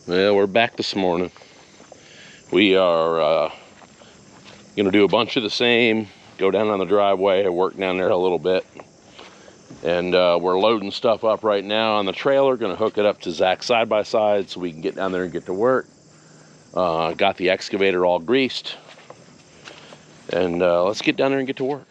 Well, we're back this morning. We are gonna do a bunch of the same, go down on the driveway, work down there a little bit. And we're loading stuff up right now on the trailer, gonna hook it up to Zach's side-by-side so we can get down there and get to work. Got the excavator all greased. And let's get down there and get to work.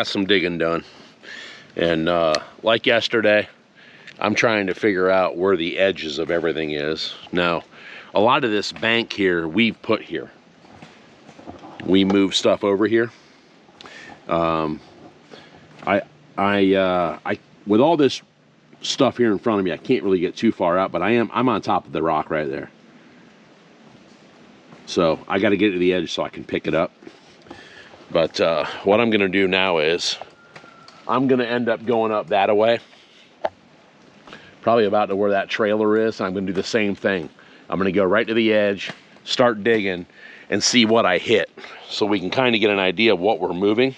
got some digging done. And like yesterday, I'm trying to figure out where the edges of everything is. Now, a lot of this bank here, we've put here. We move stuff over here. With all this stuff here in front of me, I can't really get too far out, but I'm on top of the rock right there. So I got to get to the edge so I can pick it up. But what I'm going to do now is I'm going to end up going up that way, probably about to where that trailer is. I'm going to do the same thing. I'm going to go right to the edge, start digging, and see what I hit, so we can kind of get an idea of what we're moving,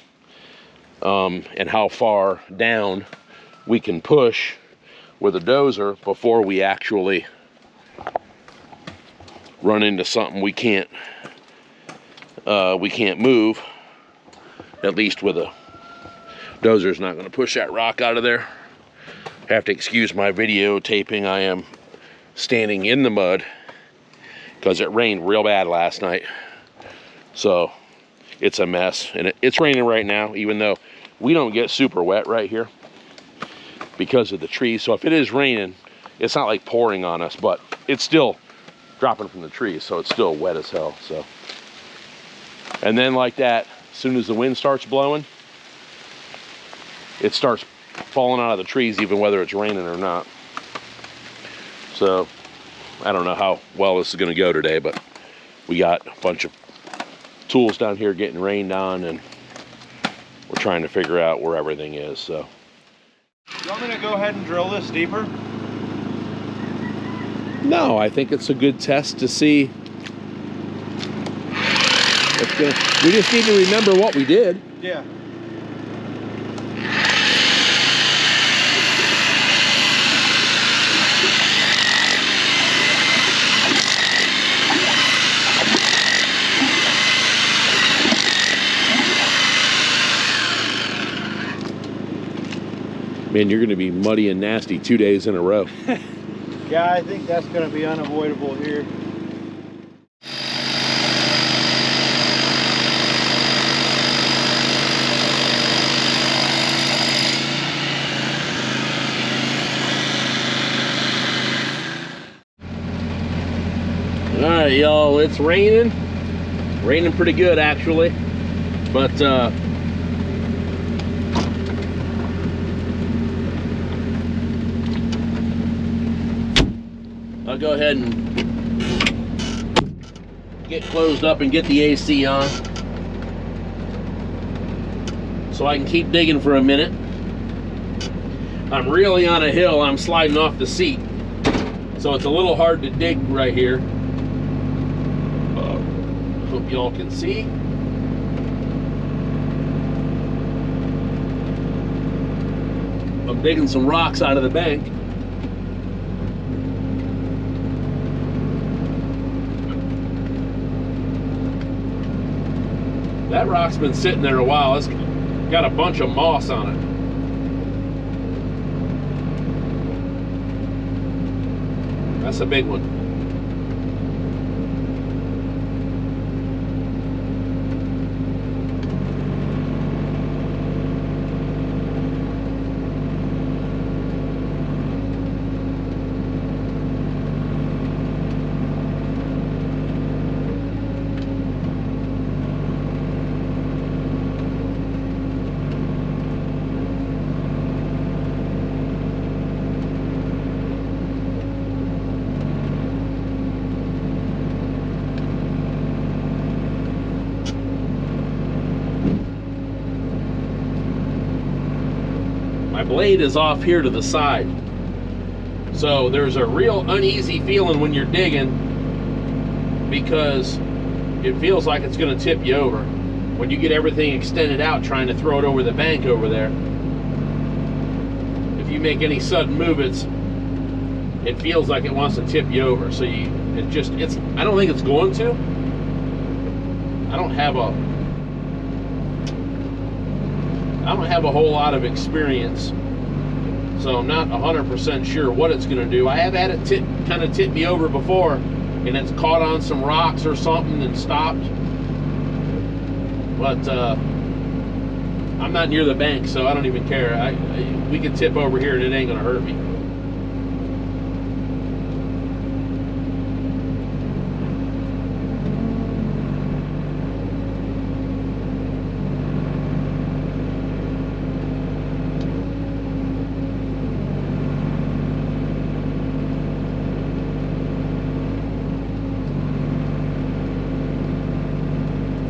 and how far down we can push with a dozer before we actually run into something we can't move. At least with a dozer's not going to push that rock out of there. Have to excuse my videotaping. I am standing in the mud because it rained real bad last night, so it's a mess. And it's raining right now, even though we don't get super wet right here because of the trees. So if it is raining, it's not like pouring on us, but it's still dropping from the trees, so it's still wet as hell. So, and then like that, as soon as the wind starts blowing, it starts falling out of the trees, even whether it's raining or not. So I don't know how well this is going to go today, but we got a bunch of tools down here getting rained on, and we're trying to figure out where everything is. So you want me to go ahead and drill this deeper? No, I think it's a good test to see. We just need to remember what we did. Yeah. Man, you're going to be muddy and nasty 2 days in a row. Yeah, I think that's going to be unavoidable here. All right, y'all, it's raining. Raining pretty good, actually. But I'll go ahead and get closed up and get the AC on so I can keep digging for a minute. I'm really on a hill. I'm sliding off the seat, so it's a little hard to dig right here. Hope y'all can see. I'm digging some rocks out of the bank. That rock's been sitting there a while. It's got a bunch of moss on it. That's a big one. My blade is off here to the side, so there's a real uneasy feeling when you're digging because it feels like it's going to tip you over when you get everything extended out trying to throw it over the bank over there. If you make any sudden movements, it feels like it wants to tip you over. So I don't think it's going to. I don't have a whole lot of experience, so I'm not 100% sure what it's going to do. I have had it kind of tip me over before, and it's caught on some rocks or something and stopped. But I'm not near the bank, so I don't even care. We can tip over here and it ain't gonna hurt me.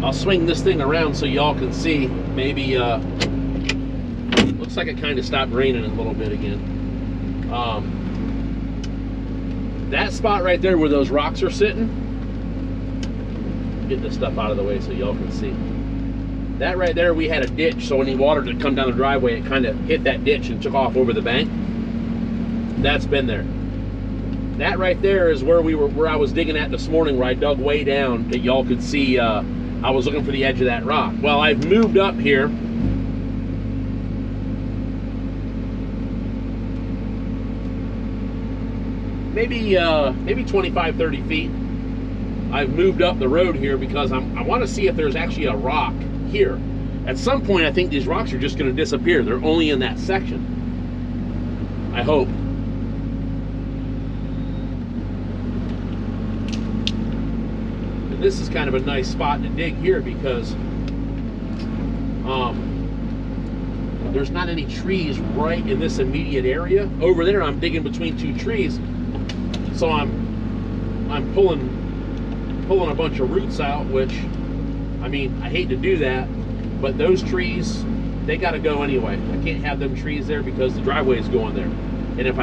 I'll swing this thing around so y'all can see. Maybe, looks like it kind of stopped raining a little bit again. That spot right there where those rocks are sitting, get this stuff out of the way so y'all can see. That right there, we had a ditch, so any water that come down the driveway, it kind of hit that ditch and took off over the bank. That's been there. That right there is where I was digging at this morning, where I dug way down that y'all could see. I was looking for the edge of that rock. Well, I've moved up here. Maybe 25, 30 feet. I've moved up the road here because I want to see if there's actually a rock here. At some point, I think these rocks are just going to disappear. They're only in that section. I hope. This is kind of a nice spot to dig here because there's not any trees right in this immediate area. Over there, I'm digging between two trees, so I'm pulling a bunch of roots out. Which, I mean, I hate to do that, but those trees, they got to go anyway. I can't have them trees there because the driveway is going there. And if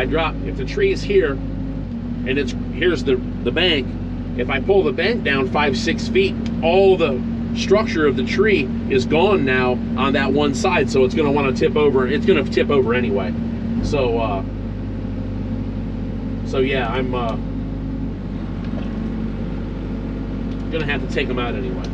the tree is here, and here's the bank. If I pull the bank down 5-6 feet, all the structure of the tree is gone now on that one side, so it's going to want to tip over. It's going to tip over anyway. So yeah, I'm going to have to take them out anyway.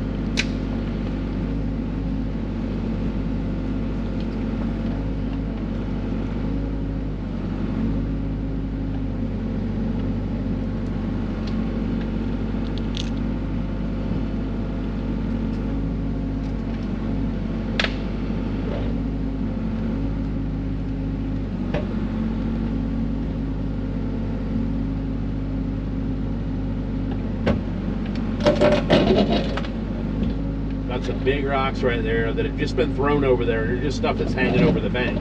Got some big rocks right there that have just been thrown over there. They're just stuff that's hanging over the bank.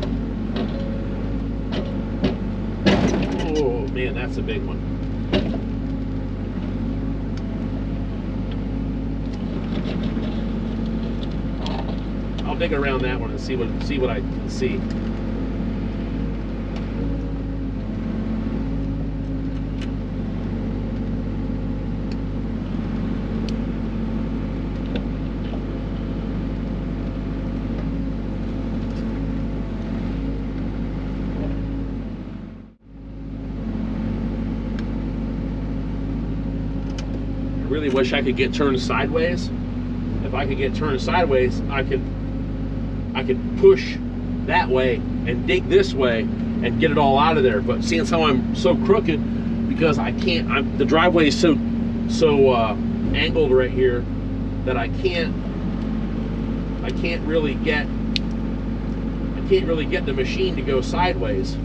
Oh man, that's a big one. I'll dig around that one and see what I can see. I really wish I could get turned sideways. If I could get turned sideways, I could push that way and dig this way and get it all out of there. But seeing how I'm so crooked, because I can't, the driveway is so angled right here that I can't really get the machine to go sideways.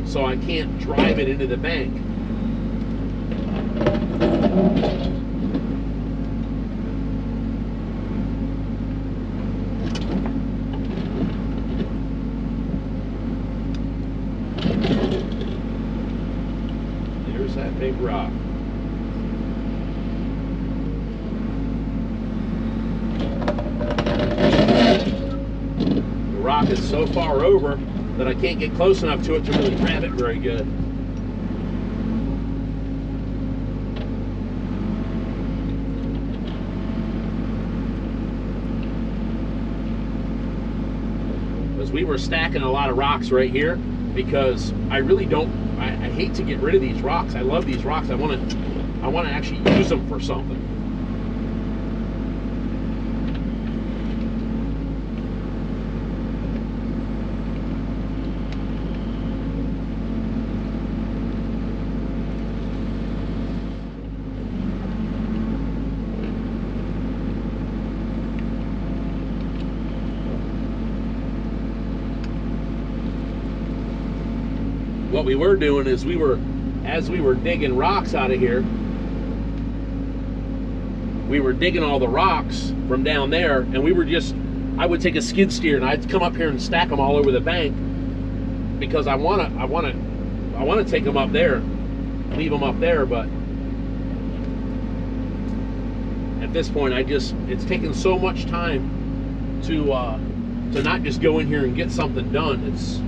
So I can't drive it into the bank. There's that big rock. The rock is so far over that I can't get close enough to it to really grab it very good. Because we were stacking a lot of rocks right here, because I really don't, I hate to get rid of these rocks. I love these rocks. I want to actually use them for something. what we were doing is as we were digging rocks out of here, we were digging all the rocks from down there, and I would take a skid steer and I'd come up here and stack them all over the bank, because I want to take them up there, leave them up there. But at this point, it's taken so much time to not just go in here and get something done. It's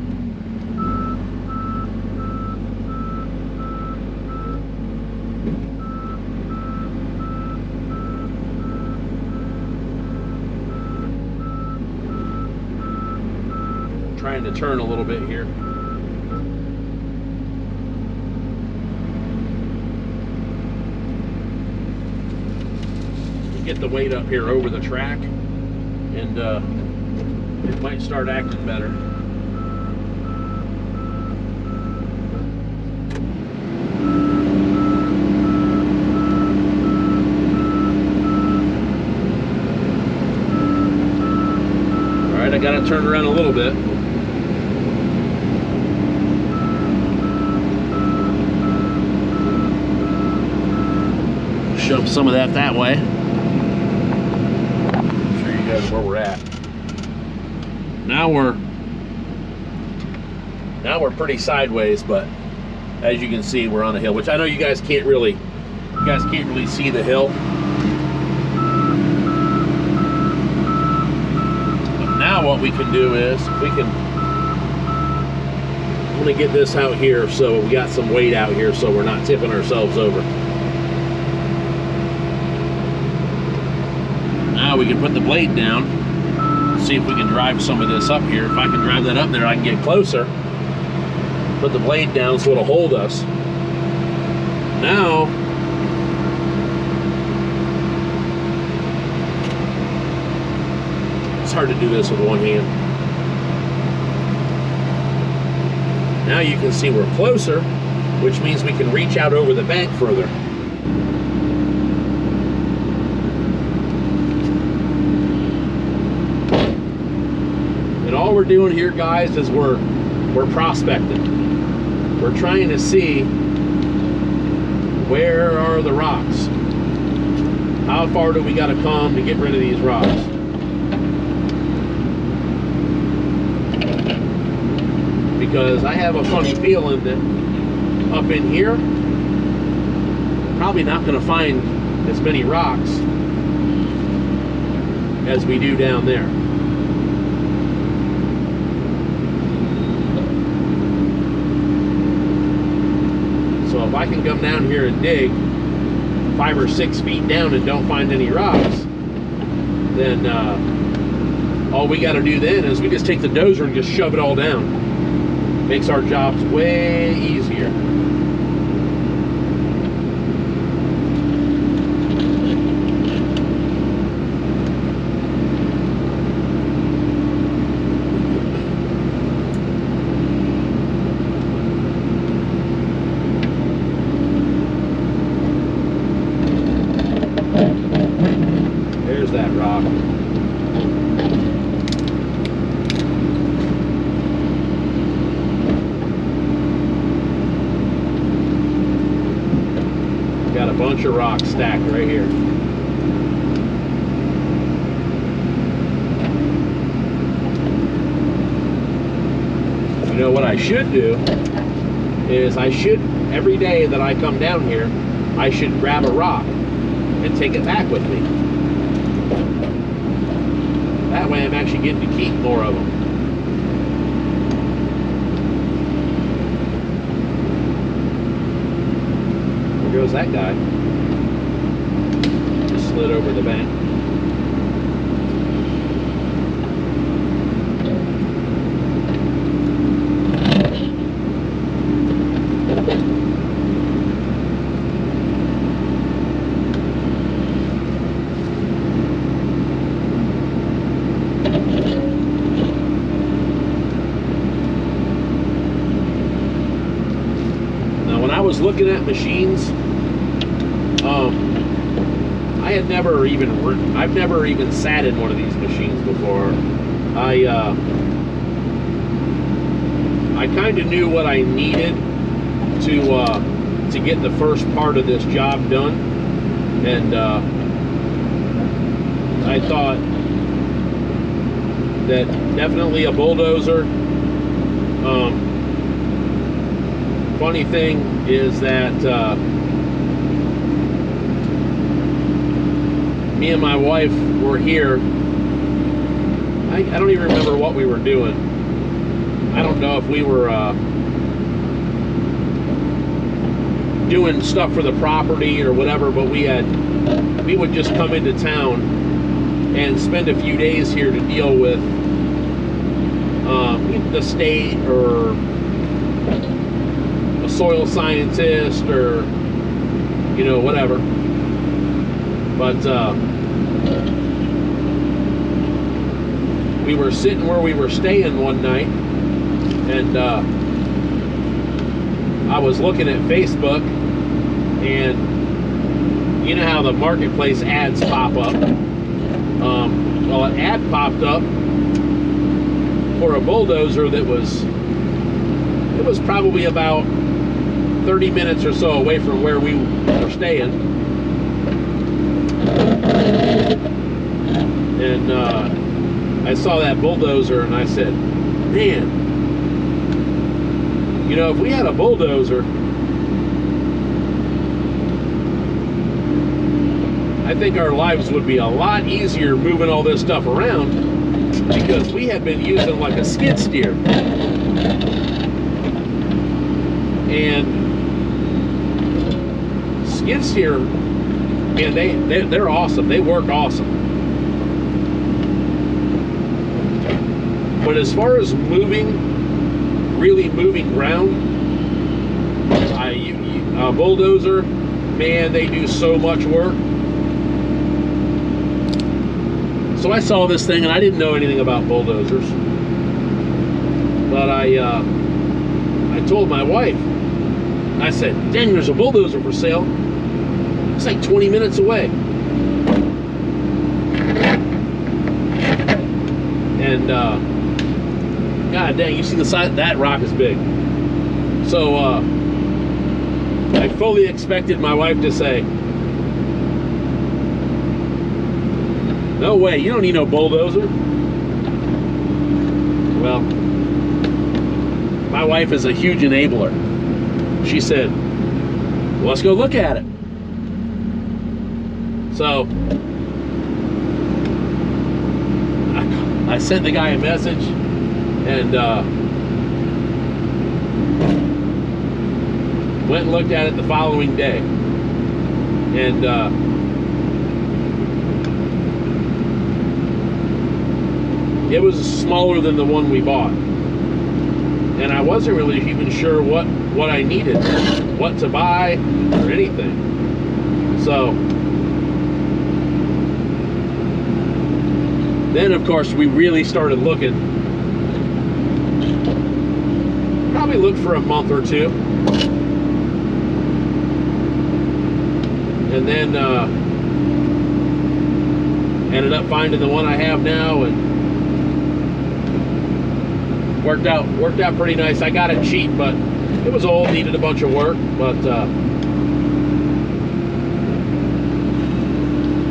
trying to turn a little bit here. Get the weight up here over the track, and it might start acting better. All right, I got to turn around a little bit. Shove some of that way. Show you guys where we're at. Now we're pretty sideways, but as you can see, we're on a hill, which I know you guys can't really see the hill. But now what we can do is I'm gonna get this out here so we got some weight out here so we're not tipping ourselves over. Now we can put the blade down, see if we can drive some of this up here. If I can drive that up there, I can get closer, put the blade down so it'll hold us. Now, it's hard to do this with one hand. Now you can see we're closer, which means we can reach out over the bank further. All we're doing here, guys, is we're prospecting. We're trying to see where are the rocks. How far do we got to come to get rid of these rocks? Because I have a funny feeling that up in here, probably not going to find as many rocks as we do down there. So if I can come down here and dig 5 or 6 feet down and don't find any rocks, then all we got to do then is we just take the dozer and just shove it all down. Makes our jobs way easier. That rock. Got a bunch of rocks stacked right here. You know what I should do is every day that I come down here, I should grab a rock and take it back with me. That way I'm actually getting to keep more of them. There goes that guy. Just slid over the bank. Was looking at machines, I've never even sat in one of these machines before. I kind of knew what I needed to get the first part of this job done, and I thought that definitely a bulldozer. Funny thing is that me and my wife were here. I don't even remember what we were doing. I don't know if we were doing stuff for the property or whatever, but we would just come into town and spend a few days here to deal with the state or a soil scientist or, you know, whatever. But we were sitting where we were staying one night, and I was looking at Facebook, and you know how the marketplace ads pop up? Well, an ad popped up for a bulldozer that was probably about 30 minutes or so away from where we were staying. And I saw that bulldozer, and I said, man, you know, if we had a bulldozer, I think our lives would be a lot easier moving all this stuff around, because we had been using like a skid steer. And skid steer, man, they're awesome. They work awesome. But as far as really moving ground, a bulldozer, man, they do so much work. So I saw this thing, and I didn't know anything about bulldozers, but I told my wife, I said, dang, there's a bulldozer for sale. It's like 20 minutes away. And god dang, you see the size, that rock is big. So I fully expected my wife to say, no way, you don't need no bulldozer. Well, my wife is a huge enabler. She said, well, let's go look at it. So I sent the guy a message, and went and looked at it the following day. And it was smaller than the one we bought, and I wasn't really even sure what I needed, what to buy, or anything. So then, of course, we really started looking. Probably looked for a month or two, and then ended up finding the one I have now, and worked out pretty nice. I got it cheap, but it was old, needed a bunch of work. But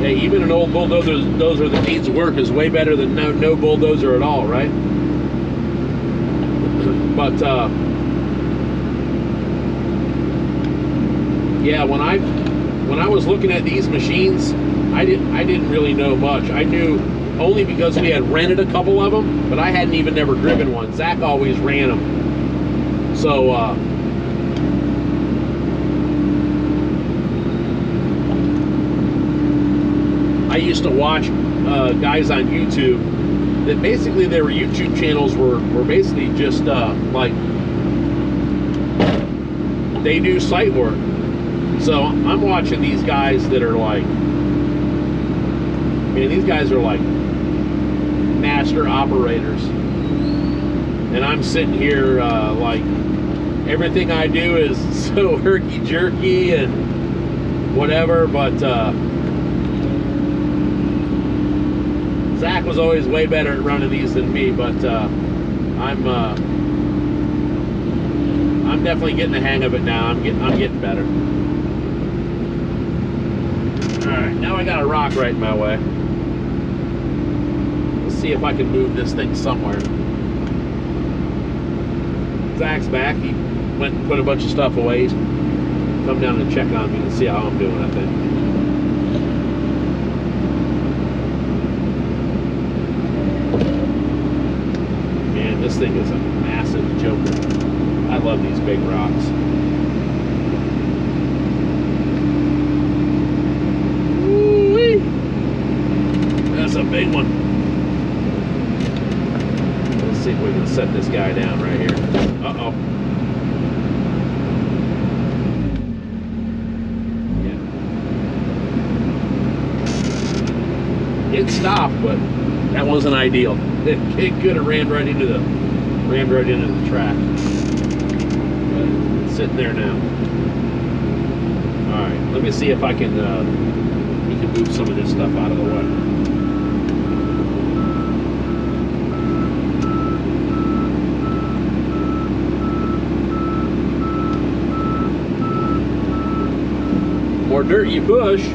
hey, even an old bulldozer that needs work is way better than no bulldozer at all, right? But yeah, when I was looking at these machines, I didn't really know much. I knew only because we had rented a couple of them, but I hadn't even never driven one. Zach always ran them. So I used to watch guys on YouTube that basically their YouTube channels were basically just like, they do site work. So I'm watching these guys that are like, man, these guys are like master operators, and I'm sitting here like everything I do is so herky-jerky and whatever. But Zach was always way better at running these than me. But I'm definitely getting the hang of it now. I'm getting better. All right, now I got a rock right in my way. Let's see if I can move this thing somewhere. Zach's back. He went and put a bunch of stuff away. He's come down and check on me and see how I'm doing, I think. Man, this thing is a massive joker. I love these big rocks. Woo-wee. That's a big one. Let's see if we can set this guy down right here. Uh-oh. Yeah. It stopped, but that wasn't ideal. It could have rammed right into the track. But it's sitting there now. All right, let me see if I can we can move some of this stuff out of the way. The more dirt you push, the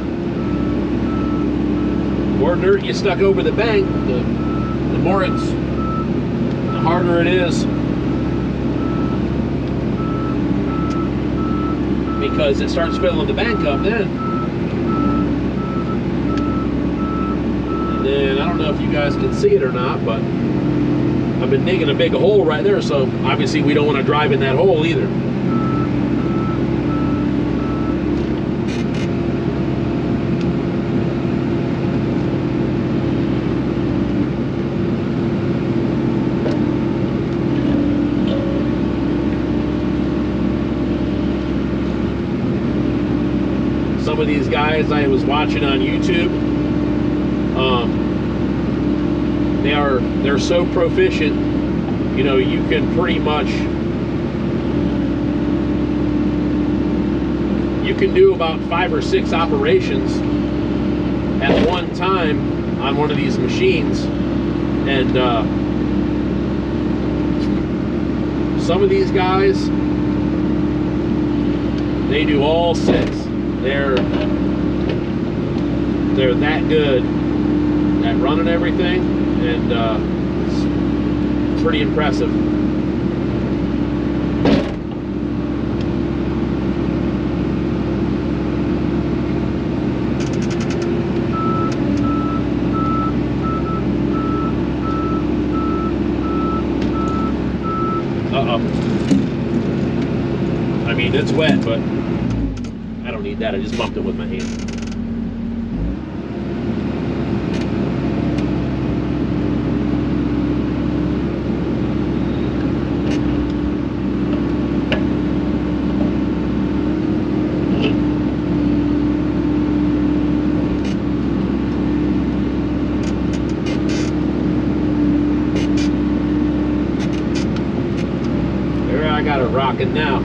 more dirt you stuck over the bank, the more the harder it is, because it starts filling the bank up then. And then I don't know if you guys can see it or not, but I've been digging a big hole right there, so obviously we don't want to drive in that hole either. Some of these guys I was watching on YouTube, they're so proficient, you know, you can pretty much, you can do about 5 or 6 operations at one time on one of these machines. And some of these guys, they do all 6. They're that good at running everything, and it's pretty impressive. Uh-oh. I mean, it's wet, but I don't need that. I just bumped it with my hand. There, I got it rocking now.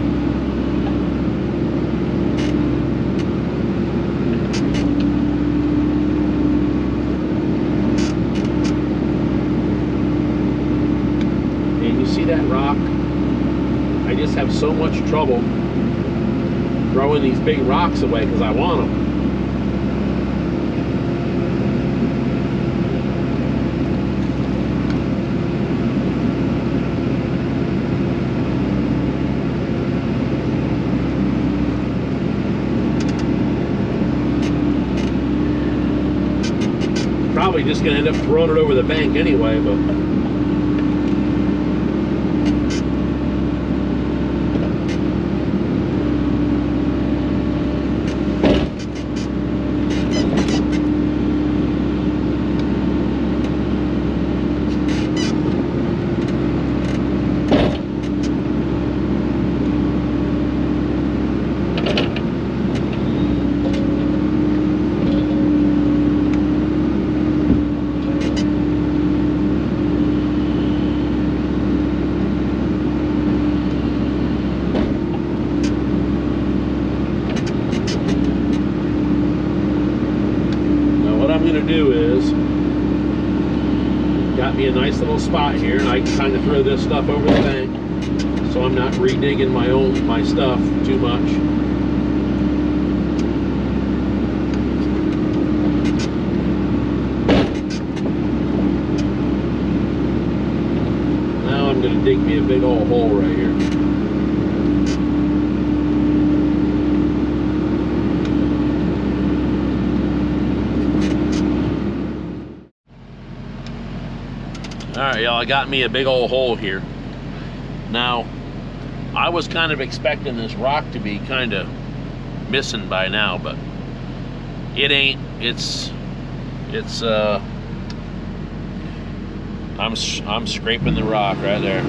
That rock, I just have so much trouble throwing these big rocks away because I want them. Probably just gonna end up throwing it over the bank anyway, but do is, got me a nice little spot here, and I can kind of throw this stuff over the bank. so I'm not redigging my stuff too much. Now I'm going to dig me a big old hole right here. Alright, y'all, I got me a big old hole here. Now, I was kind of expecting this rock to be kind of missing by now, but it ain't. I'm scraping the rock right there.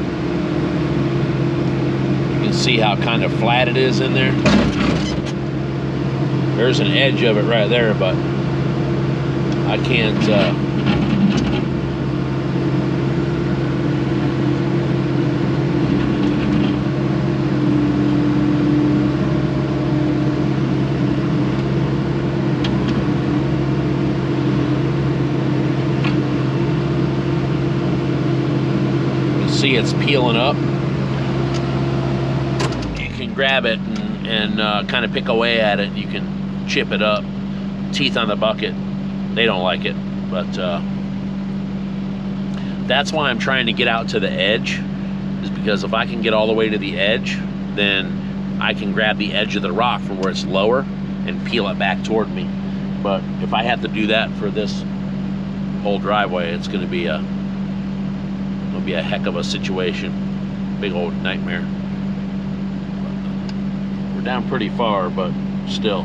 You can see how kind of flat it is in there. There's an edge of it right there, but I can't see it's peeling up. You can grab it and kind of pick away at it. You can chip it up. Teeth on the bucket, they don't like it, but that's why I'm trying to get out to the edge, is because if I can get all the way to the edge, then I can grab the edge of the rock from where it's lower and peel it back toward me. But if I have to do that for this whole driveway, it's going to be a heck of a situation. Big old nightmare. We're down pretty far, but still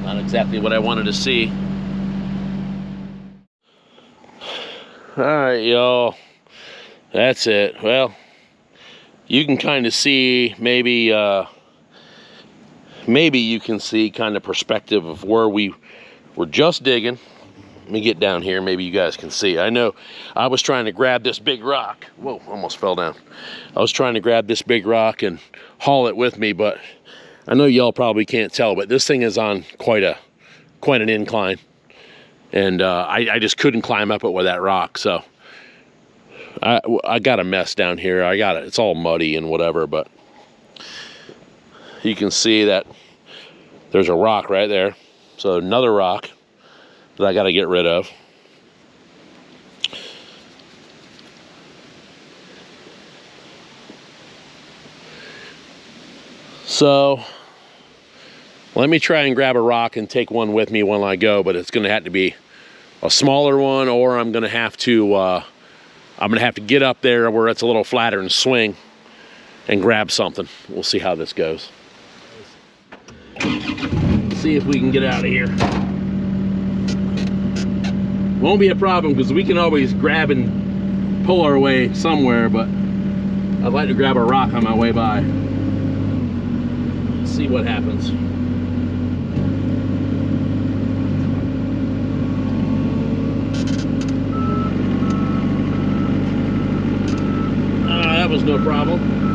not exactly what I wanted to see. All right, y'all, that's it. Well, you can kind of see, maybe you can see kind of perspective of where we were just digging. Let me get down here, maybe you guys can see. I know I was trying to grab this big rock. Whoa, almost fell down. I was trying to grab this big rock and haul it with me, but I know y'all probably can't tell, but this thing is on quite an incline. And I just couldn't climb up it with that rock, so I got a mess down here. It's all muddy and whatever, but you can see that there's a rock right there. So another rock that I got to get rid of. So let me try and grab a rock and take one with me when I go, but it's going to have to be a smaller one, or I'm going to have to get up there where it's a little flatter and swing and grab something. We'll see how this goes. See if we can get out of here. Won't be a problem because we can always grab and pull our way somewhere, but I'd like to grab a rock on my way by. Let's see what happens. That was no problem.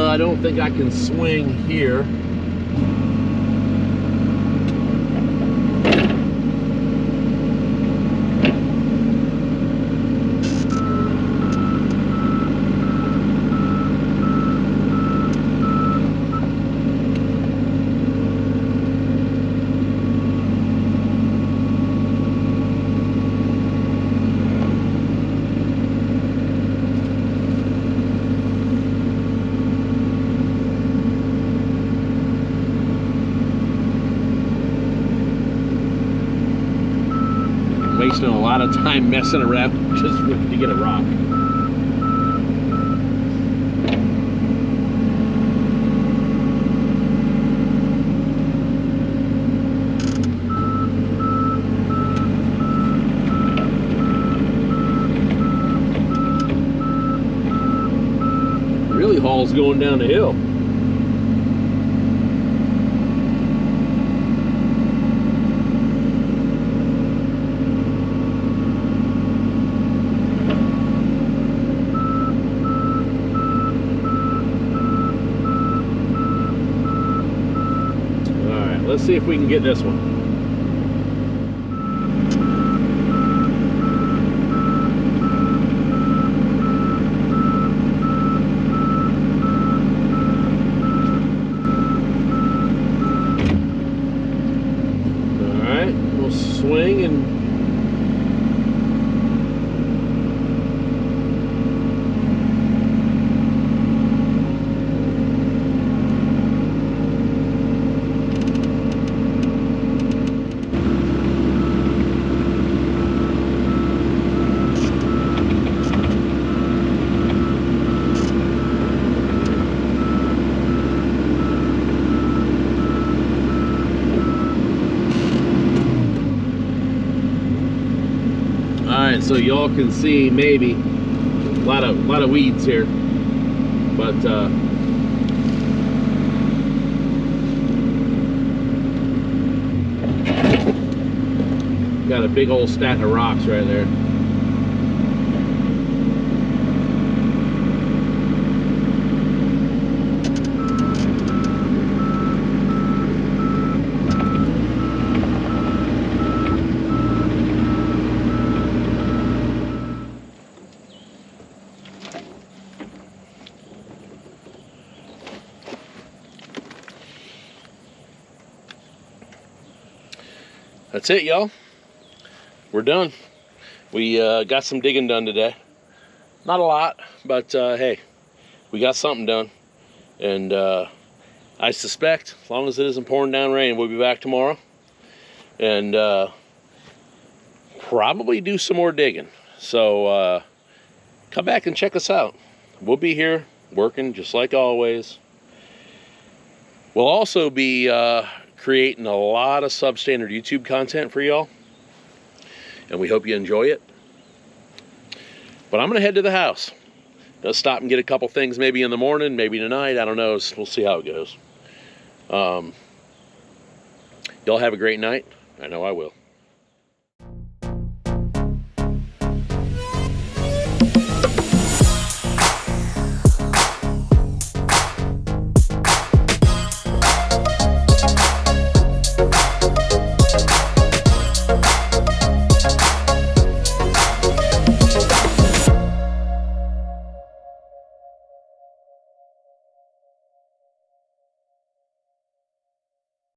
I don't think I can swing here. Wasting a lot of time messing around just to get a rock. Really hauls going down the hill. see if we can get this one. Swing and so y'all can see maybe a lot of weeds here, but got a big old stack of rocks right there. That's it, y'all. We're done. We got some digging done today. Not a lot, but hey, we got something done. And I suspect, as long as it isn't pouring down rain, we'll be back tomorrow. And probably do some more digging. So come back and check us out. We'll be here working just like always. We'll also be creating a lot of substandard YouTube content for y'all, and we hope you enjoy it. But I'm gonna head to the house. Gonna stop and get a couple things, maybe in the morning, maybe tonight, I don't know. We'll see how it goes. Y'all have a great night. I know I will.